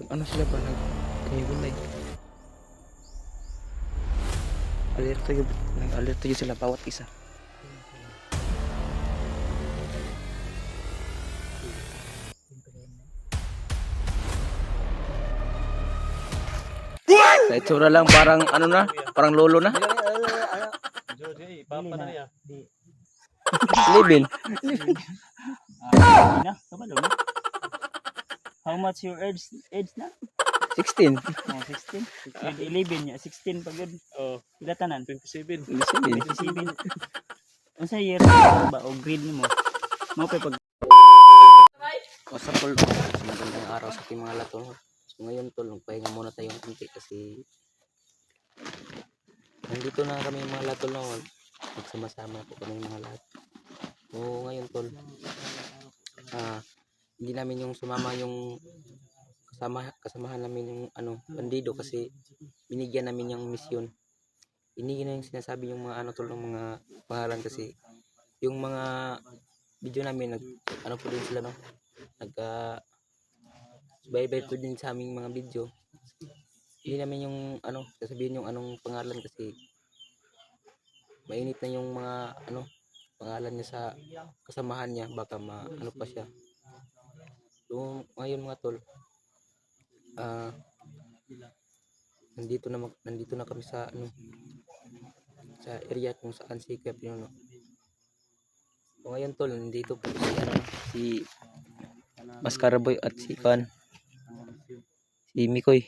ano sila ba nagkahiwalay. Nag-alerto yun sila bawat isa. Sa itsura lang parang ano na, parang lolo na. Living. Na, kabalo na. How much your age na? 16. Oh, 16. 11 ya, 16 pag yun. Oh, pila tanan? 27. 27. Unsa year ba o grade nimo? Mao kay pag What's up, tol? Magandang araw sa ating mga lato. So ngayon, tol, magpahinga muna tayong kunti kasi nandito na kami mga lato na magsama-sama po kami mga lahat. So ngayon, tol, hindi namin yung sumama yung kasamahan namin yung bandido kasi binigyan namin yung misyon. Hindi na yung sinasabi yung mga tol ng mga pangalan kasi yung mga video namin po din sila subaybay po din sa aming mga video. Hindi namin yung sasabihin yung anong pangalan kasi mainit na yung mga pangalan niya sa kasamahan niya, baka pa siya. So ngayon mga tol, nandito na kami sa sa area kung saan si Kuya Pinuno. So ngayon tol, nandito po si Mascaraboy at si Mikoy.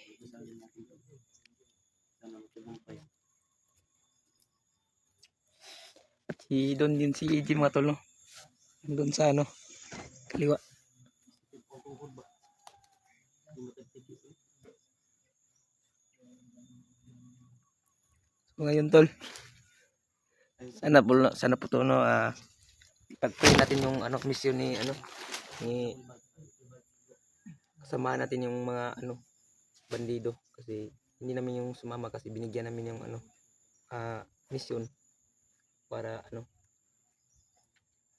At si Don din, si EJ mga tol, no? Doon sa kaliwa. So ngayon tol, sana po to ipag-pray natin yung mission ni ni kasama natin yung mga bandido kasi hindi namin yung sumama kasi binigyan namin yung mission para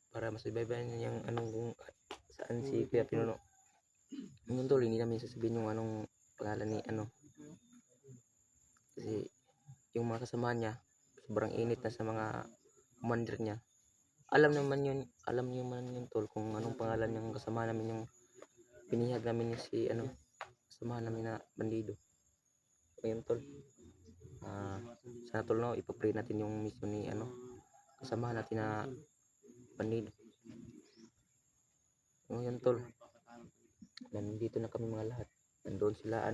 para masubaybayan yung kung saan si Kuya Pinuno. Yung tol, hindi namin sasabihin yung anong pangalan ni kasi yung mga kasama niya sobrang init na sa mga commander niya. Alam niyo man yun tol kung anong pangalan ng kasama namin yung pinihag namin yung si kasama namin na bandido. Ayun tol, sana tol ipapray natin yung mission ni kasama natin na bandido. Ngayon tol, nandito na kami mga lahat. Nandoon sila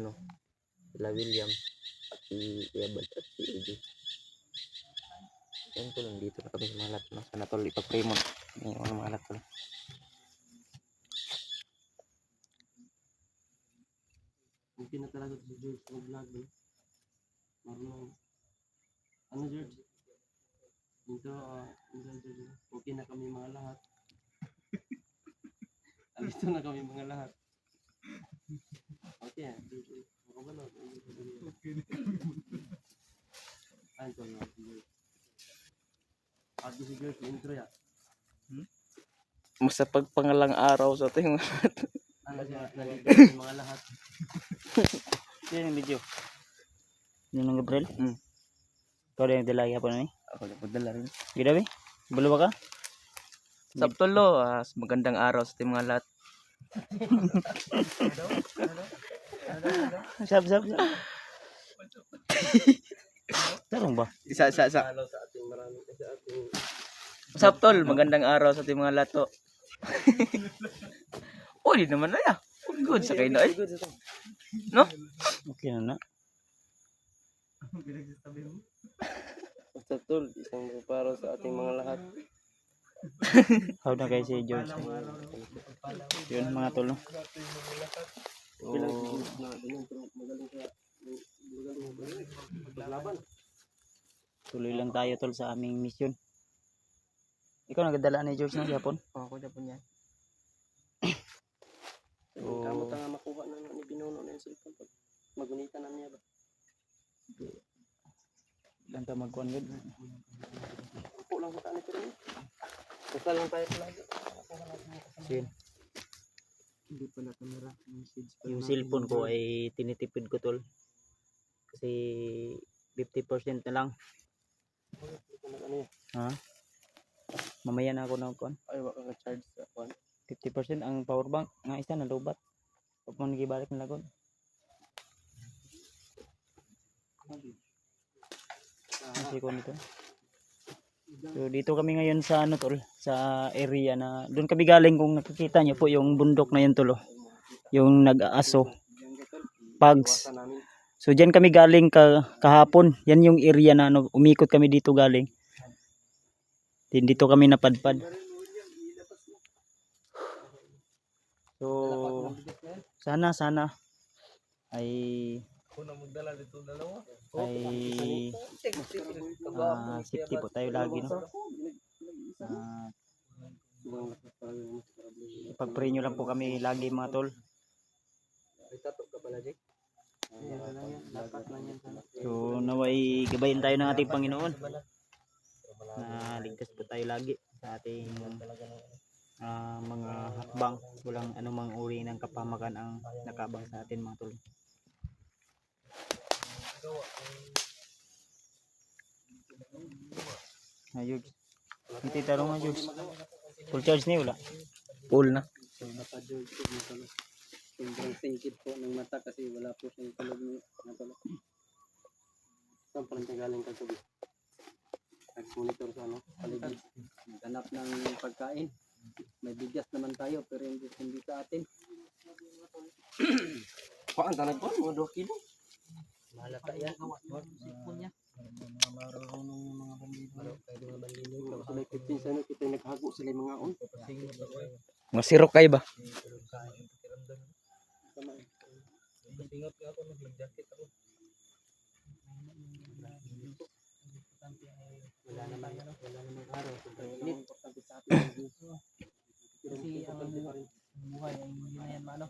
sila William at si Ebal at si AJ. Ngayon tol, nandito na kami sa mga lahat. Sana tol ipapray mo yung mga lahat tol. okay na talaga si George mag-vlog eh. Marunong. Ano George? Dito, okay na kami mga lahat. Dito na kami mga lahat. Okay, George. Ako ba na? Okay na kami. Ay, ito na si George. At si George, intro ya. Sa pagpangalang araw sa ating Nandito kami mga lahat. Sino yung video? Yun ang Gabriel? Ikaw rin yung dalagi po na ni? ako na padala rin. Gida ba? Balo ba ka? Saptolo, magandang araw sa ating mga lahat. Sab. Tarong ba? Sa Saptol, magandang araw sa ating mga lahat. Uy, naman na ya. Good sa kayo na eh. No? Okay na na. Basta tol, isang para sa ating mga lahat. How na kayo si George? Yun mga tolo. Tuloy lang tayo tol sa aming mission. Ikaw nagadala ni George ng Japon? Ako Japon yan. Kamot nga makuha na ni Pinuno na yung cellphone pag magunita na niya ba? Lang ta magkuhan gud. Upo lang sa tani pero basta lang tayo palagi. Sin. Hindi pala camera. Message pa Yung natin. cellphone ko ay tinitipid ko tol. Kasi 50% na lang. Ano yun? Ha? Mamaya na ako na kuan. Ay, wala ka charge sa kwan. 50% ang power bank nga isa na lobat. Pag mo nagibalik na lagon. Kasi ko nito. So dito kami ngayon sa ano tol, sa area na doon kami galing kung nakikita niyo po yung bundok na yun tol. Yung nag-aaso. Pugs. Iwasan namin. So diyan kami galing kahapon. Yan yung area na ano, umikot kami dito galing. Then dito kami napadpad. So sana ay safety po tayo lagi no. Ipag-pray nyo lang po kami lagi mga tol. So naway gabayin tayo ng ating Panginoon. Na ligtas po tayo lagi sa ating mga hakbang. Walang anumang uri ng kapamakan ang nakabang sa atin mga tol. Ayun. Hindi tarong nga Jules. Full charge niya wala. Full na. Sobrang singkit po ng mata kasi wala po siyang tulog ni natulog. Saan pa rin galing kagabi? Nag-monitor sa ano? Paligid. Ganap ng pagkain. May bigas naman tayo pero hindi sa atin. Paan tanag po? Mga 2 kilo? Malata yan. Sipon niya. Marunong yung mga bandido. Kasi may 15 sana kita yung naghago sila yung mga on. Mga sirok kayo ba? Singot ka ako, nag-jacket ako. Wala naman araw. Init. Kasi ang buhay ay hindi na yan maano.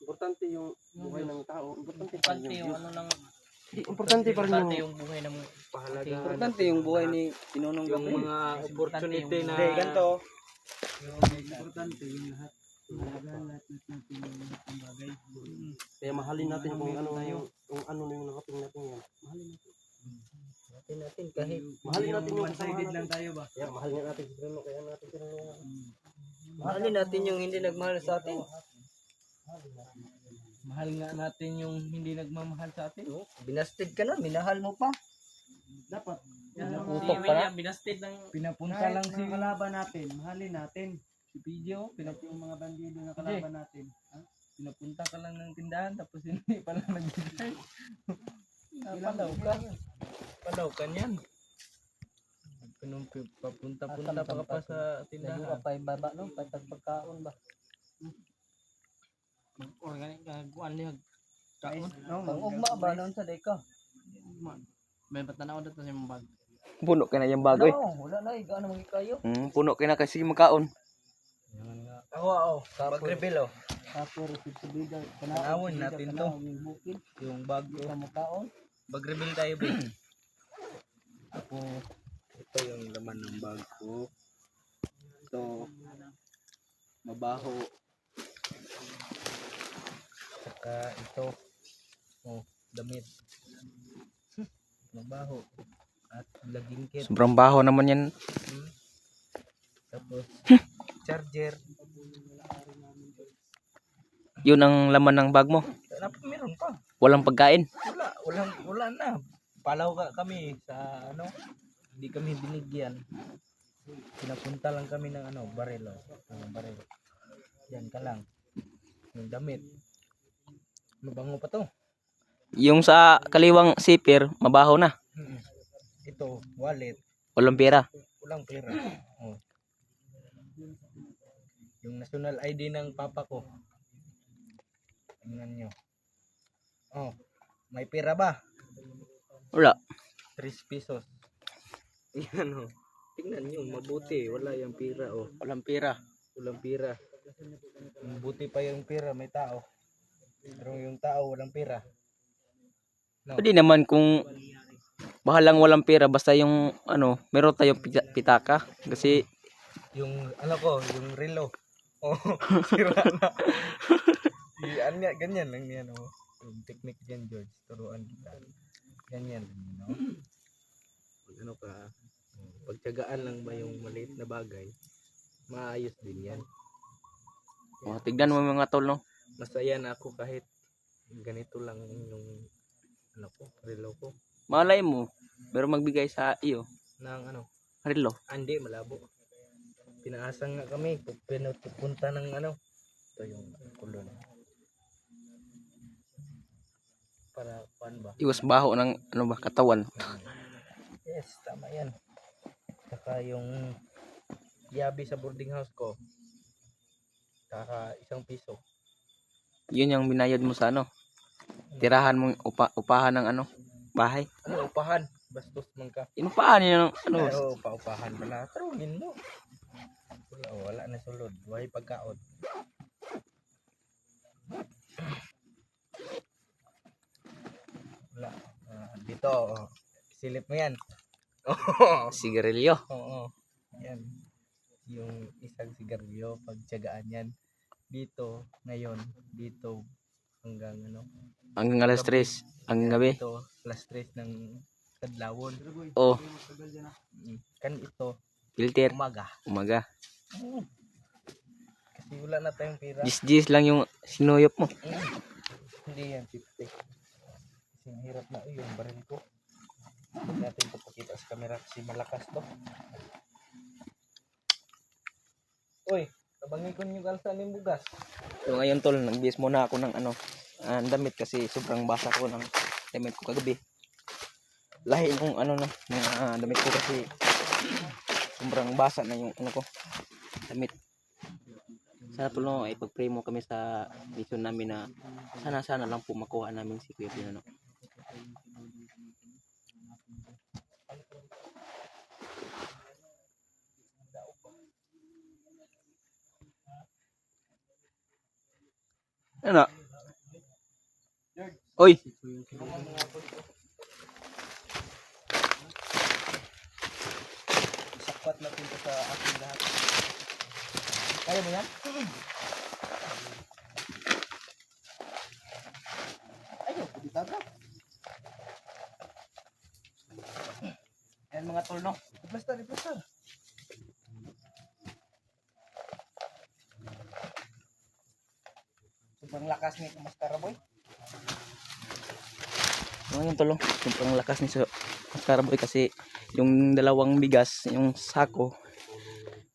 Importante yung buhay ng tao. Importante pa rin yung ano ng importante pa rin yung buhay ng pahalaga. Importante yung buhay ni Pinonong Gabi. Yung mga opportunity na ganito. Importante yung lahat. Lahat natin yung bagay. Kaya mahalin natin kung ano na yung nakating natin yan. Mahalin natin kahit mahalin natin yung one-sided lang tayo ba? Yeah, mahalin natin si Bruno kaya natin tinulungan. Mahalin natin yung hindi nagmahal sa atin. Mahal nga natin yung hindi nagmamahal sa atin. Binasted ka na, minahal mo pa. Dapat. Utok ka na. Binasted ng pinapunta lang si kalaban natin. Mahalin natin. Si Pidio, yung mga bandido na kalaban natin. Ha? Pinapunta ka lang ng tindahan tapos hindi pala nagbigay. Palaw ka niyan. Papunta-punta pa pa sa tindahan. Layo ka pa ibaba no? Pagpagkaon ba? Organic kuan niya. Kaon. Pang-ugma ba noon sa deka? May patanaw dito sa imong bag. Puno ka na yung bago eh. Wala na gaano magikayo. Puno ka na kasi makaon. Oo. Mag-reveal Tapos responsibilidad. Panawon natin to. Yung bag ko. Kamukaon. Mag-reveal tayo ba? Tapos ito yung laman ng bag ko. Ito mabaho. Saka ito damit. Mabaho. At lagingkit. Sobrang baho naman yan. Tapos charger. Yun ang laman ng bag mo. Meron pa. Walang pagkain. Wala na. Palaw kami sa ano. Hindi kami binigyan. Pinapunta lang kami ng baril. Baril. Yan ka lang. Yung damit. Mabango pa to. Yung sa kaliwang sipir, mabaho na. Ito, wallet. Walang pera. Walang pera. Yung national ID ng papa ko. Tingnan nyo. May pera ba? Wala. 3 pesos. Yan tingnan nyo, mabuti. Wala yung pera Walang pera. Walang pera. Mabuti pa yung pera, may tao. Pero yung tao, walang pera. No. Pwede naman kung bahalang walang pera basta yung meron tayong pitaka kasi Yung ano ko, yung relo. Oh, sira na. Yan, ganyan lang yan, oh. Yung technique dyan, George. Turuan kita. Ganyan, no? Pag ano ka, pagtiyagaan lang ba yung maliit na bagay, maayos din yan. Oh, tignan mo mga tol, no? Masaya na ako kahit ganito lang yung ano ko, relo ko. Malay mo, pero magbigay sa iyo. Ng ano, Relo. hindi, malabo. Pinaasang nga kami, pinupunta ng ano, ito yung kulon. Para, pan ba? Iwas baho ng ano ba, katawan. Yes, tama yan. Saka yung yabi sa boarding house ko, kaka ₱1. Yun yung binayad mo sa ano. Tirahan mong upahan ng ano, bahay. Ano, upahan? Bastos man ka. Inupahan yun ng ano. Ay, oo, paupahan pala. Tarungin mo. Wala na sulod. Buhay pagkaon. Wala. Dito, oh. Silip mo yan. Oo. Sigarilyo. Oo. Yan. Yung isang sigarilyo, pagtiyagaan yan. Dito, ngayon, dito, hanggang ano. Hanggang alas 3. Hanggang gabi. Dito, alas 3 ng kadlawon. Oh, Kan ito, filter. umaga. Umaga. Kasi wala na tayong pira. Gis lang yung sinuyop mo. Hindi yan, 50. Kasi mahirap na yung baril ko. Huwag natin papakita sa camera kasi malakas to. Uy, tabangin ko yung kalsa ng bugas. So ngayon tol, nagbihis muna ako ng ano, damit kasi sobrang basa ko ng damit ko kagabi. Lahi yung ano na, ng damit ko kasi sobrang basa na yung ano ko, damit. Sana tol no, ay pag-pray mo kami sa mission namin na sana lang po makuha namin si Kuya Pino. Ano? Oy. Sapat natin ito sa ating lahat. Kaya mo yan? Ayaw, pagkitaga. Ayan mga tol no. Basta. Sobrang lakas ni Mascara Boy. Ngayon tol, sobrang lakas ni Mascara Boy kasi yung dalawang bigas, yung sako,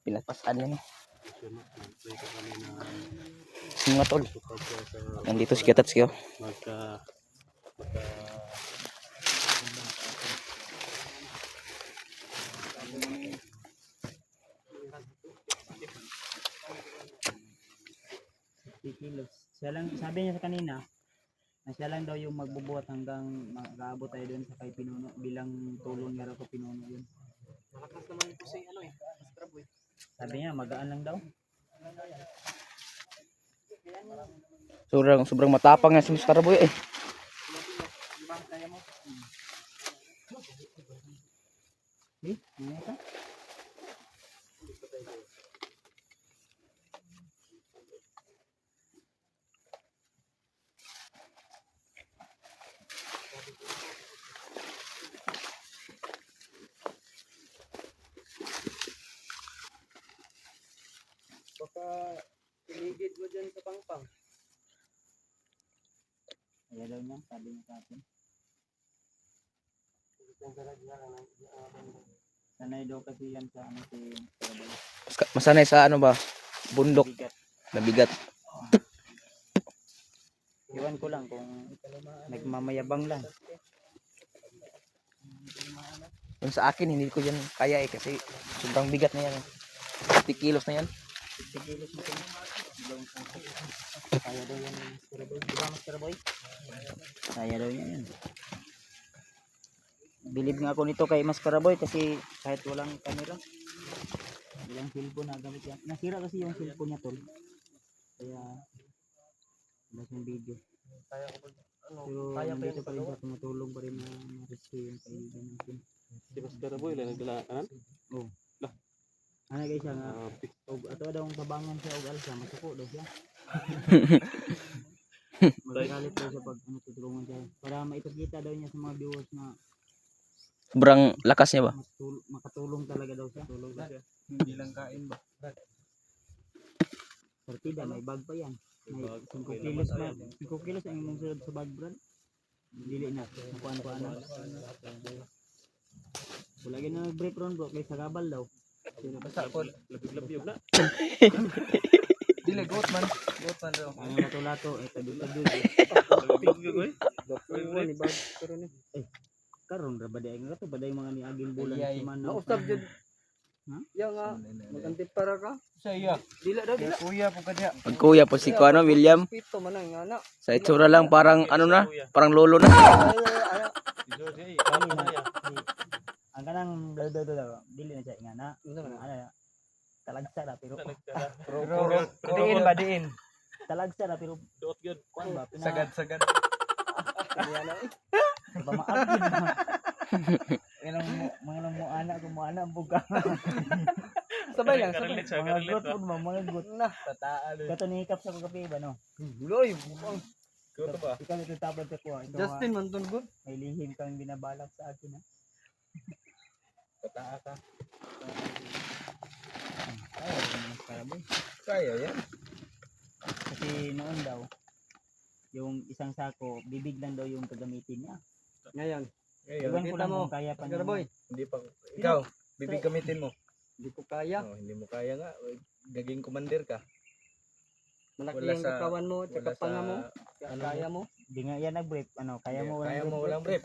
pinagpasan niya no. So, mga tol, nandito si Katatsuki. kilos. Siya lang, sabi niya sa kanina, na siya lang daw yung magbubuhat hanggang mag-aabot tayo doon sa kay Pinuno bilang tulong niya raw ko Pinuno yun. Malakas naman ito si ano Mascara Boy. Sabi niya magaan lang daw. Sobrang matapang nga si Mascara Boy eh. Ano ka? Baka iligid mo dyan sa pangpang. Ayaw daw niya, sabi niya sa atin. Sanay daw kasi yan sa ano si Sarabay. Masanay sa ano ba? Bundok Bigat. na bigat. Iwan ko lang kung nagmamayabang lang. Yung sa akin hindi ko yan kaya eh kasi sobrang bigat na yan. 50 kilos na yan. Sigilos mo kung kaya daw yan Master Boy. Diba Master Boy? Kaya daw yan. Bilib nga ako nito kay Master Boy kasi kahit walang camera, walang cellphone na gamit yan. Nasira kasi yung cellphone niya tol. Kaya wala siyang video. Kaya ko ano, Pero kaya pa dito yung pa rin siya tumutulong pa rin na ma-rescue yung kaibigan natin. Si Mascara Boy lang nagdala kanan. Oh. Ano guys siya nga og ato daw ang tabangan siya og alsa masuko daw siya. Magalit daw siya pag ano tutulungan siya para maipakita daw niya sa mga viewers na Sobrang lakas niya ba? makatulong talaga daw siya. Tulog na siya. Hindi lang kain ba? Partida may bag pa yan. May 5 kilos na. 5 kilos ang imong sulod sa bag brand. Dili na. Kuan na. Wala gina nag-break ron bro kay sagabal daw. Basta ko labig-labig na. Dili goat man daw. Ano na to lato tabi-tabi. Ni bag pero ni. Karon ra ba di nga to baday mga niaging bulan Ay, si man. Nausap jud. Ha? Ya nga magantipara ka. Sa iya. Dila daw dila. Kuya po kadya. Pagkuya po si Kuano William. Pito man ang ana. Sa itsura lang parang ano na, parang lolo na. Ang kanang daw dili na siya nga na. Ano talagsa ra pero Diin ba diin? talagsa ra pero Duot gyud. kuan ba Sagad. ba maabot na. Mga mo anak ko mo anak buga. Sabay lang. Mga got po mga got. Na tataan. Kato ni hikap sa kape ba no? Loy. Goto ba? Ikaw ito tabad sa kuha. Ito Justin man ton good. may lihim kang binabalak sa akin ha. Tataa ka. Karaboy. Kaya yan. Kasi noon daw yung isang sako bibig lang daw yung gagamitin niya. Ngayon. Ewan ko Kita lang mo. kung kaya pa niya. Karaboy. Hindi pa. Ikaw, bibig gamitin mo. Hindi ko kaya. Hindi mo kaya nga. Gaging commander ka. Malaki Wala ang sa- katawan mo, tsaka wala panga sa- mo. ano Kaya mo. Di nga yan nag-brief. Ano, kaya mo Kaya mo brief? walang brief.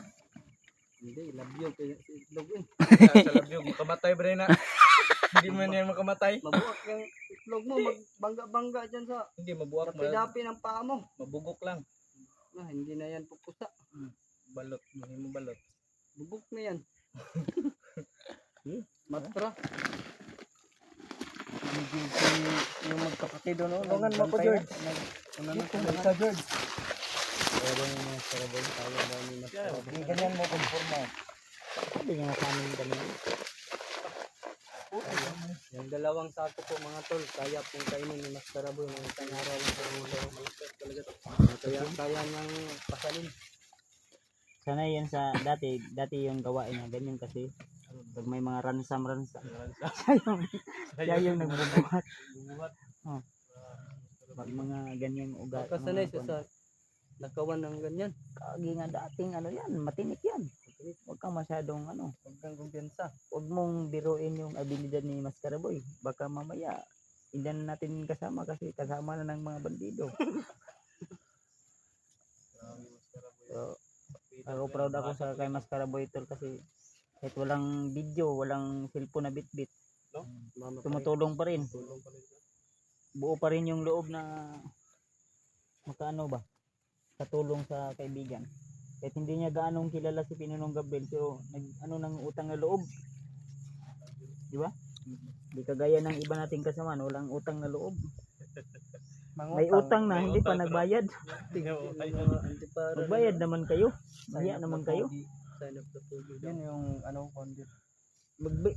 Hindi, love you. Kaya si itlog eh. Sa labyog, makamatay bre na. Hindi man yan makamatay. Mabuak yung itlog mo. Magbangga-bangga dyan sa Hindi, mabuak. dapi-dapi ng paa mo. Mabugok lang. Ah, hindi na yan pupusa. Balot. Hindi mo balot. Bubuk na yan. Eh, Matra. Yung magkapatid doon. Tulungan mo ko, George. Sa George. Ganyan mo konforma. Sabi nga sa amin kami. Yung dalawang sako po mga tol, kaya pong kainin ni Master Aboy ng isang araw lang po talaga. Kaya niyang pasalin. Sana yan sa dati yung gawain niya ganyan kasi pag may mga ransam siya yung nagbubuhat. Oh. Pag mga ganyang ugat. Kasanay siya sa nakawan ng ganyan. Kagi nga dating ano yan, matinik yan. Huwag kang masyadong ano, Huwag kang kumpiyansa. huwag mong biruin yung abilidad ni Master Boy. Baka mamaya hindi na natin kasama kasi kasama na ng mga bandido. So, ako proud ako sa kay Master Boy tol kasi kahit walang video, walang cellphone na bit-bit, tumutulong pa rin. Buo pa rin yung loob na makaano ba, katulong sa kaibigan. Kahit hindi niya gaanong kilala si Pinunong Gabriel pero nag ng utang na loob. Di ba? Di kagaya ng iba nating kasama, walang utang na loob. May utang na, hindi pa nagbayad. Magbayad naman kayo. Mahiya naman kayo. Sign of the pogi. Yan yung ano, conduit.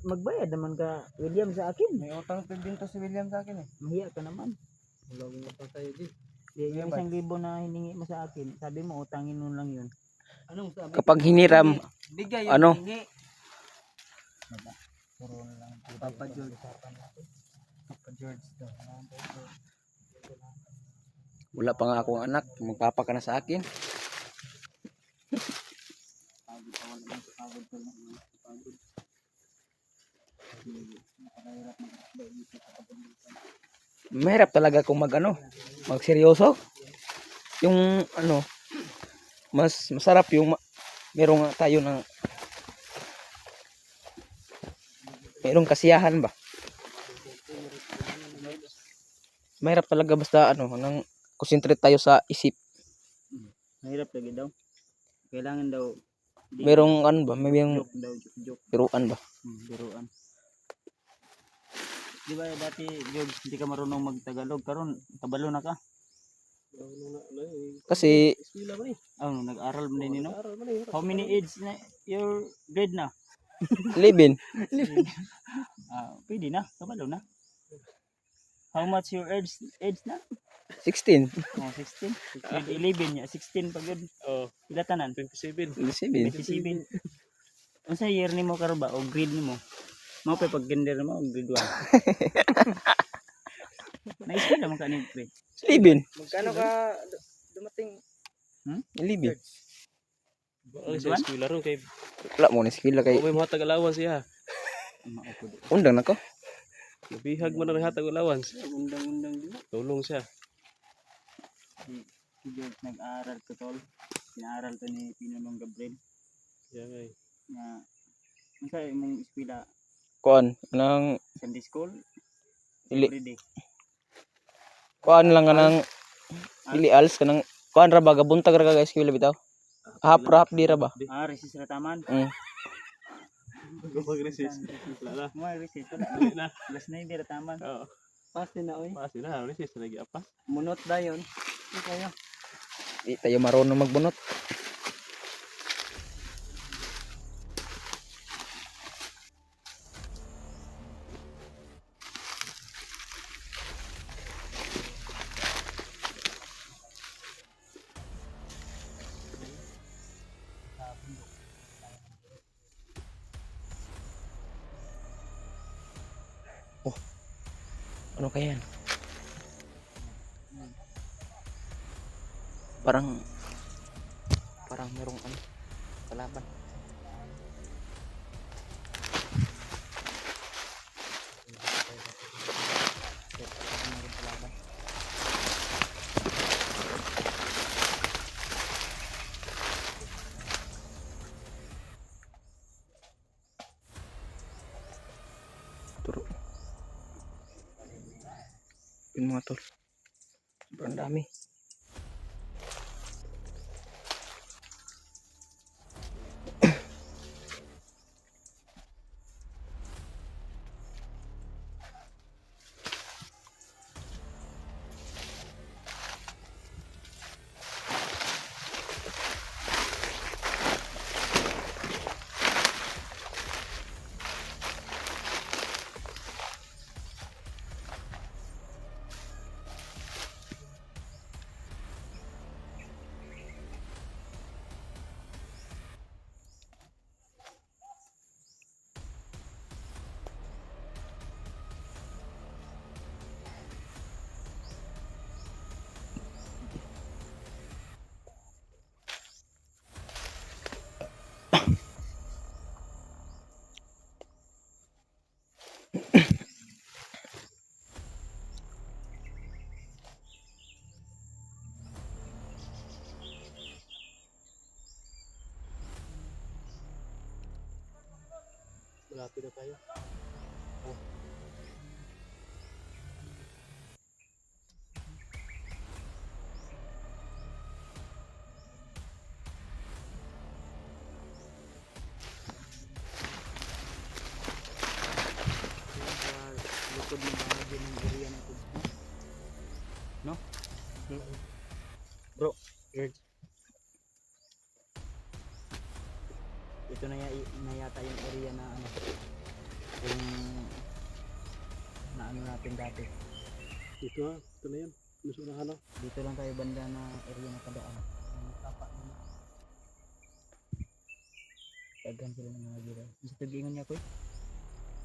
Magbayad naman ka, William, sa akin. May utang pa din to si William sa akin eh. Mahiya ka naman. Wala mo pa tayo di. Yung 1,000 na hiningi mo sa akin, sabi mo utangin mo lang yun. Anong sabi? Kapag hiniram, Bigay ano? hingi. Puro na lang. Papa George. Papa George daw. wala pa nga akong anak, magpapa ka na sa akin. Mahirap talaga kung magseryoso. Yung mas masarap yung merong tayo ng merong kasiyahan ba. Mahirap talaga basta nang concentrate tayo sa isip. Mahirap lagi daw. Kailangan daw Merong merong joke daw, joke. biruan ba. Biruan. Di ba dati, George, hindi ka marunong magtagalog, karon kabalo na ka. Kasi Nag-aral mo din no? How many age na your grade na? 11. Pwede na. Kabalo na. How much your age na? 16. Oh, 16. Grade 11 niya. 16 pag yun. Oh, Pila tanan? 27. 17. 27. Unsa year nimo karon ba o grade nimo? Mao pa pag gender mo grade 1. Na-isip naman ka ni grade. 11. Magkano ka dumating? 11. Ang sa eskwela ron kay Wala mo na skill kay may mahatag allowance siya. Mao po. undang na ko. Nabihag mo na hatag allowance. Undang-undang din. Tulong siya. Si George nag-aaral ko tol. Pinaaral to ni Pinunong Gabriel Yeah, kay. na unsa imong eskwela Kuan nang Sunday school? Dili. Everyday. kuan lang kanang dili als kanang kuan ra ba gabuntag ra ka eskwela bitaw. Hap di ra ba? Recess ra taman. Mag-resist. Wala na. Mo recess wala. Dali na. Last na hindi ra taman. Oo. Pasti na oy. Pasi na, resist lagi apa? Munot dayon. Kayo. Di tayo marunong magbunot. Ano kaya yan? Parang merong ano kalaban. Turo. Yung mga tol. Sobrang dami. Malapit na tayo. Likod ng bahagi ng area na ito. No? Bro, George. Ito na yata yung area na ano. Yung na ano natin dati. Ito ha, ito na yan. Nasunahan na. Dito lang tayo banda na area na padaan. Ang tapa na. Tagan sila ng mga gira. Sa tagingon niya ko eh.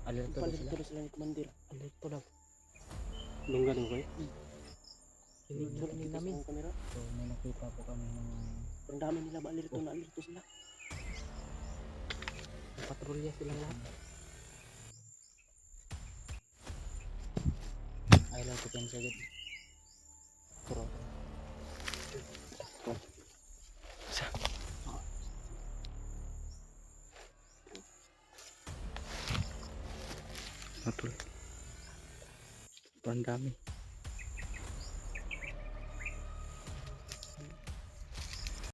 Alerto daw sila. Palit sila ni Commander. Alerto daw. Lunggan mo kayo? Hindi namin ang kamera. So may nakita po kami ng Ang dami nila ba alerto na alerto sila. Patrolya sila lahat. I love to cancel it. Pero Matol. Sobrang dami.